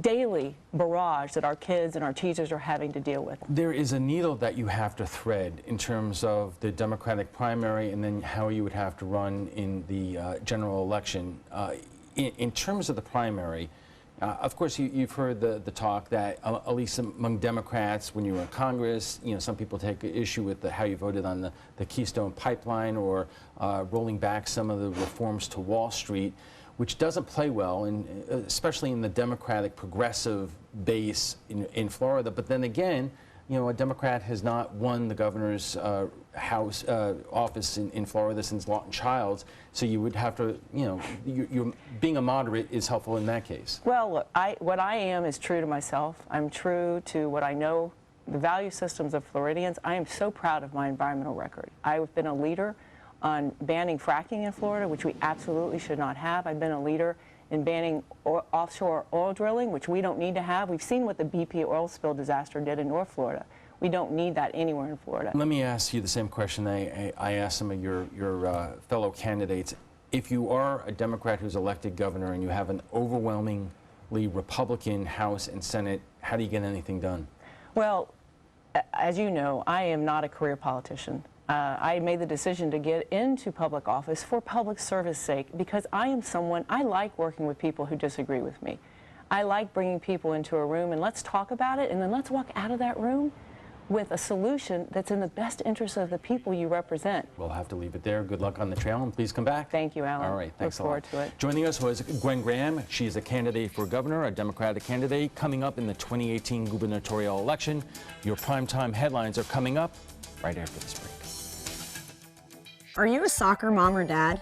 daily barrage that our kids and our teachers are having to deal with. There is a needle that you have to thread in terms of the Democratic primary and then how you would have to run in the general election. In terms of the primary, of course, you've heard the talk that, at least among Democrats, when you were in Congress, some people take issue with how you voted on the Keystone Pipeline or rolling back some of the reforms to Wall Street, which doesn't play well, especially in the Democratic progressive base in Florida. But then again, a Democrat has not won the governor's House office in Florida since Lawton Childs, so you would have to, you're being a moderate is helpful in that case. Well, look, what I am is true to myself. I'm true to what I know, the value systems of Floridians. I am so proud of my environmental record. I've been a leader on banning fracking in Florida, which we absolutely should not have. I've been a leader in banning offshore oil drilling, which we don't need to have. We've seen what the BP oil spill disaster did in North Florida. We don't need that anywhere in Florida. Let me ask you the same question I asked some of your fellow candidates. If you are a Democrat who's elected governor and you have an overwhelmingly Republican House and Senate, how do you get anything done? Well, as you know, I am not a career politician. I made the decision to get into public office for public service sake because I am someone, I like working with people who disagree with me. I like bringing people into a room and let's talk about it and then let's walk out of that room with a solution that's in the best interest of the people you represent. We'll have to leave it there. Good luck on the trail, and please come back. Thank you, Alan. All right, thanks a lot. Look forward to it. Joining us was Gwen Graham. She's a candidate for governor, a Democratic candidate, coming up in the 2018 gubernatorial election. Your primetime headlines are coming up right after this break. Are you a soccer mom or dad?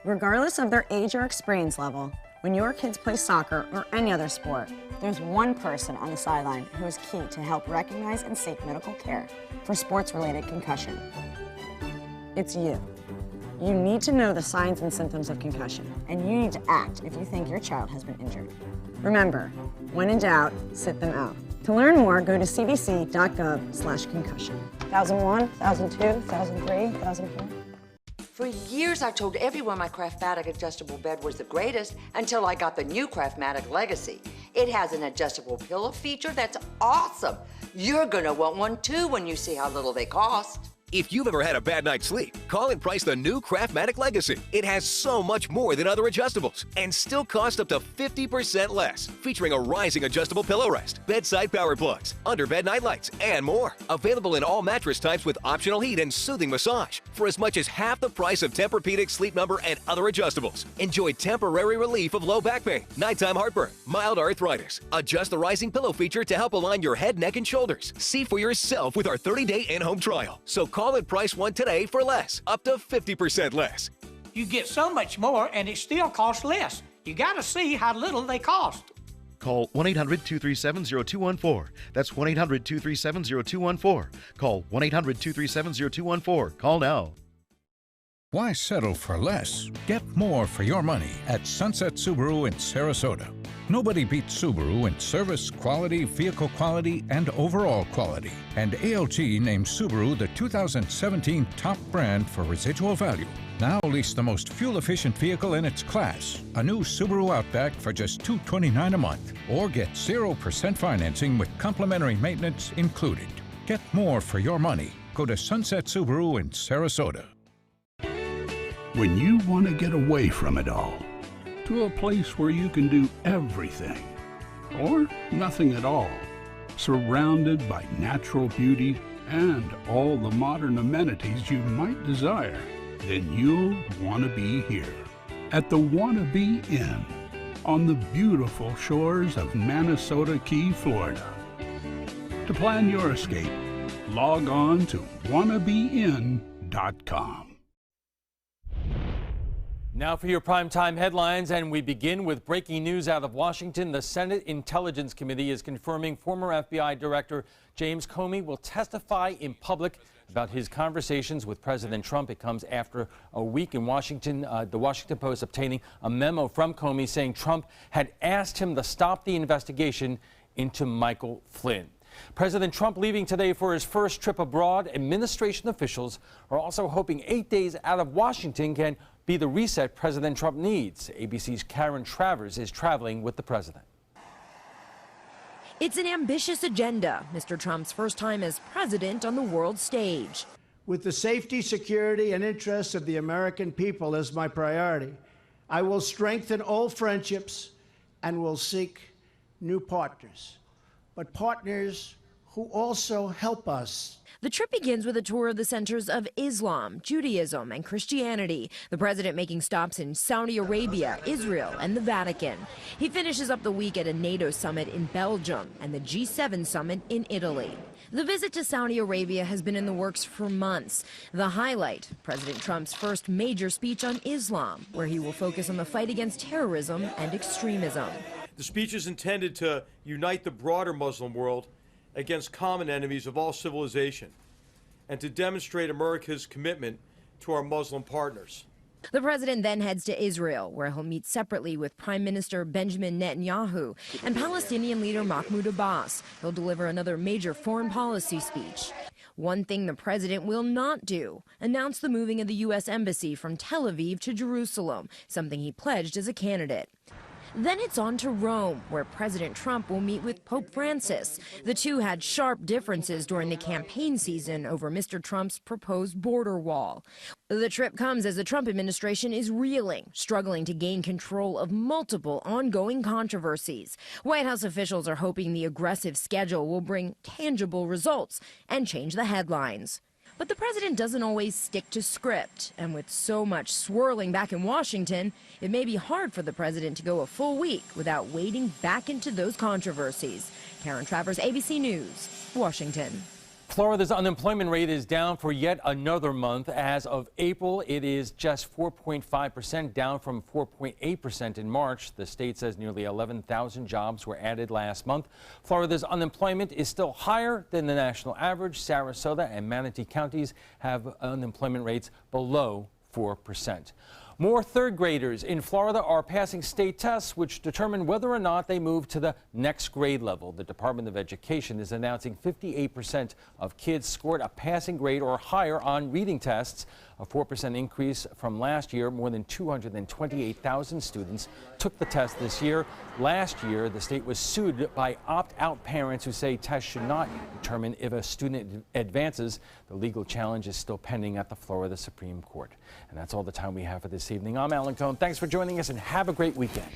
Regardless of their age or experience level, when your kids play soccer or any other sport, there's one person on the sideline who is key to help recognize and seek medical care for sports-related concussion. It's you. You need to know the signs and symptoms of concussion, and you need to act if you think your child has been injured. Remember, when in doubt, sit them out. To learn more, go to cdc.gov/concussion. 1001, 1002, 1003, 1004. For years, I told everyone my Craftmatic adjustable bed was the greatest until I got the new Craftmatic Legacy. It has an adjustable pillow feature that's awesome. You're gonna want one too when you see how little they cost. If you've ever had a bad night's sleep, call and price the new Craftmatic Legacy. It has so much more than other adjustables and still costs up to 50% less, featuring a rising adjustable pillow rest, bedside power plugs, underbed night lights, and more. Available in all mattress types with optional heat and soothing massage for as much as half the price of Tempur-Pedic, Sleep Number, and other adjustables. Enjoy temporary relief of low back pain, nighttime heartburn, mild arthritis. Adjust the rising pillow feature to help align your head, neck, and shoulders. See for yourself with our 30-day in-home trial. So call and price one today for less, up to 50% less. You get so much more and it still costs less. You gotta see how little they cost. Call 1-800-237-0214. That's 1-800-237-0214. Call 1-800-237-0214. Call now. Why settle for less? Get more for your money at Sunset Subaru in Sarasota. Nobody beats Subaru in service, quality, vehicle quality, and overall quality. And ALT named Subaru the 2017 top brand for residual value. Now lease the most fuel-efficient vehicle in its class, a new Subaru Outback for just $229 a month. Or get 0% financing with complimentary maintenance included. Get more for your money. Go to Sunset Subaru in Sarasota. When you want to get away from it all, to a place where you can do everything, or nothing at all, surrounded by natural beauty and all the modern amenities you might desire, then you'll want to be here at the Wanna Be Inn on the beautiful shores of Manasota Key, Florida. To plan your escape, log on to wannabeinn.com. Now for your primetime headlines, and we begin with breaking news out of Washington. The Senate Intelligence Committee is confirming former FBI Director James Comey will testify in public about his conversations with President Trump. It comes after a week in Washington, the Washington Post obtaining a memo from Comey saying Trump had asked him to stop the investigation into Michael Flynn. President Trump leaving today for his first trip abroad. Administration officials are also hoping 8 days out of Washington can be the reset President Trump needs. ABC's Karen Travers is traveling with the president. It's an ambitious agenda, Mr. Trump's first time as president on the world stage. With the safety, security, and interests of the American people as my priority, I will strengthen old friendships and will seek new partners, but partners who also help us. The trip begins with a tour of the centers of Islam, Judaism, and Christianity. The president making stops in Saudi Arabia, Israel, and the Vatican. He finishes up the week at a NATO summit in Belgium and the G7 summit in Italy. The visit to Saudi Arabia has been in the works for months. The highlight, President Trump's first major speech on Islam, where he will focus on the fight against terrorism and extremism. The speech is intended to unite the broader Muslim world against common enemies of all civilization and to demonstrate America's commitment to our Muslim partners. The president then heads to Israel, where he'll meet separately with Prime Minister Benjamin Netanyahu and Palestinian leader Mahmoud Abbas. He'll deliver another major foreign policy speech. One thing the president will not do, announce the moving of the U.S. Embassy from Tel Aviv to Jerusalem, something he pledged as a candidate. Then it's on to Rome, where President Trump will meet with Pope Francis. The two had sharp differences during the campaign season over Mr. Trump's proposed border wall. The trip comes as the Trump administration is reeling, struggling to gain control of multiple ongoing controversies. White House officials are hoping the aggressive schedule will bring tangible results and change the headlines. But the president doesn't always stick to script, and with so much swirling back in Washington, it may be hard for the president to go a full week without wading back into those controversies. Karen Travers, ABC News, Washington. Florida's unemployment rate is down for yet another month. As of April, it is just 4.5%, down from 4.8% in March. The state says nearly 11,000 jobs were added last month. Florida's unemployment is still higher than the national average. Sarasota and Manatee counties have unemployment rates below 4%. More third graders in Florida are passing state tests which determine whether or not they move to the next grade level. The Department of Education is announcing 58% of kids scored a passing grade or higher on reading tests, a 4% increase from last year. More than 228,000 students took the test this year. Last year, the state was sued by opt-out parents who say tests should not determine if a student advances. The legal challenge is still pending at the Florida Supreme Court. And that's all the time we have for this evening. I'm Alan Cohn. Thanks for joining us and have a great weekend.